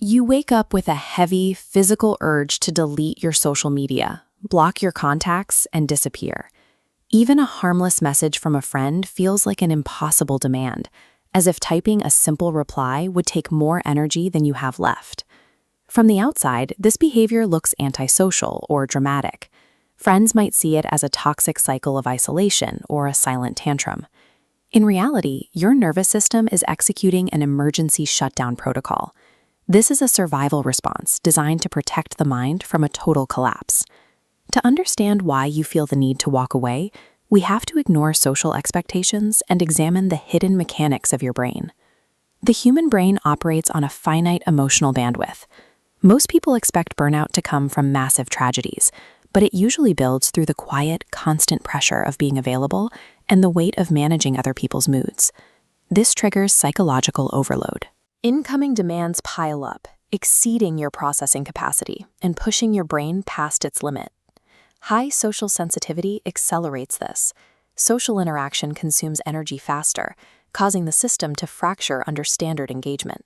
You wake up with a heavy, physical urge to delete your social media, block your contacts, and disappear. Even a harmless message from a friend feels like an impossible demand, as if typing a simple reply would take more energy than you have left. From the outside, this behavior looks antisocial or dramatic. Friends might see it as a toxic cycle of isolation or a silent tantrum. In reality, your nervous system is executing an emergency shutdown protocol. This is a survival response designed to protect the mind from a total collapse. To understand why you feel the need to walk away, we have to ignore social expectations and examine the hidden mechanics of your brain. The human brain operates on a finite emotional bandwidth. Most people expect burnout to come from massive tragedies, but it usually builds through the quiet, constant pressure of being available and the weight of managing other people's moods. This triggers psychological overload. Incoming demands pile up, exceeding your processing capacity and pushing your brain past its limit. High social sensitivity accelerates this. Social interaction consumes energy faster, causing the system to fracture under standard engagement.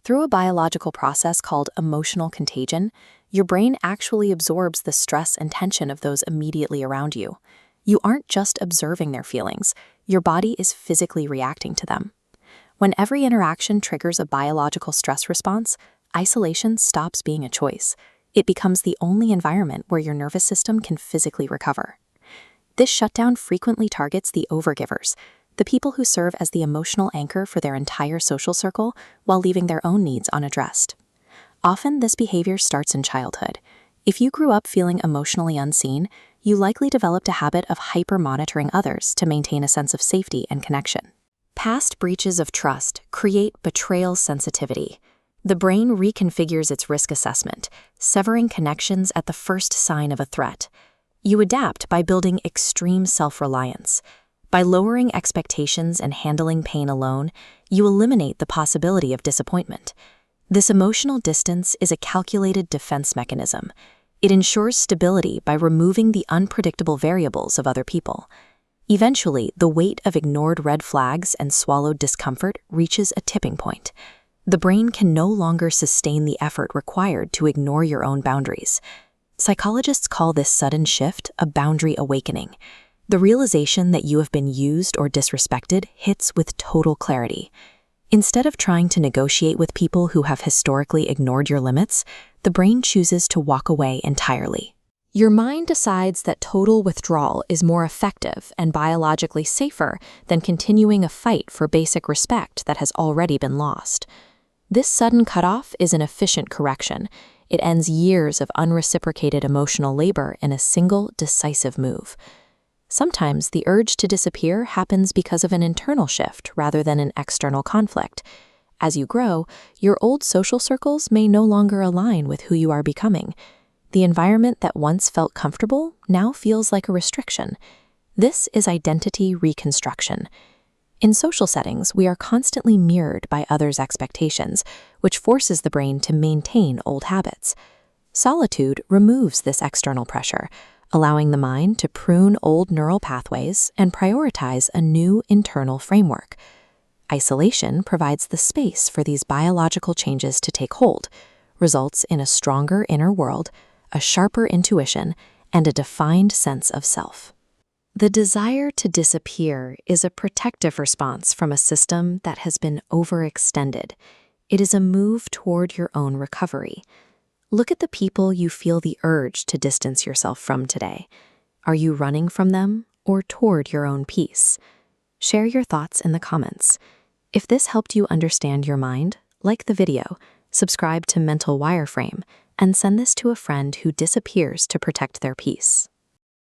Through a biological process called emotional contagion, your brain actually absorbs the stress and tension of those immediately around you. You aren't just observing their feelings, your body is physically reacting to them. When every interaction triggers a biological stress response, isolation stops being a choice. It becomes the only environment where your nervous system can physically recover. This shutdown frequently targets the overgivers, the people who serve as the emotional anchor for their entire social circle while leaving their own needs unaddressed. Often, this behavior starts in childhood. If you grew up feeling emotionally unseen, you likely developed a habit of hyper-monitoring others to maintain a sense of safety and connection. Past breaches of trust create betrayal sensitivity. The brain reconfigures its risk assessment, severing connections at the first sign of a threat. You adapt by building extreme self-reliance. By lowering expectations and handling pain alone, you eliminate the possibility of disappointment. This emotional distance is a calculated defense mechanism. It ensures stability by removing the unpredictable variables of other people. Eventually, the weight of ignored red flags and swallowed discomfort reaches a tipping point. The brain can no longer sustain the effort required to ignore your own boundaries. Psychologists call this sudden shift a boundary awakening. The realization that you have been used or disrespected hits with total clarity. Instead of trying to negotiate with people who have historically ignored your limits, the brain chooses to walk away entirely. Your mind decides that total withdrawal is more effective and biologically safer than continuing a fight for basic respect that has already been lost. This sudden cutoff is an efficient correction. It ends years of unreciprocated emotional labor in a single, decisive move. Sometimes the urge to disappear happens because of an internal shift rather than an external conflict. As you grow, your old social circles may no longer align with who you are becoming. The environment that once felt comfortable now feels like a restriction. This is identity reconstruction. In social settings, we are constantly mirrored by others' expectations, which forces the brain to maintain old habits. Solitude removes this external pressure, allowing the mind to prune old neural pathways and prioritize a new internal framework. Isolation provides the space for these biological changes to take hold, results in a stronger inner world, a sharper intuition, and a defined sense of self. The desire to disappear is a protective response from a system that has been overextended. It is a move toward your own recovery. Look at the people you feel the urge to distance yourself from today. Are you running from them or toward your own peace? Share your thoughts in the comments. If this helped you understand your mind, like the video, subscribe to Mental Wireframe, and send this to a friend who disappears to protect their peace.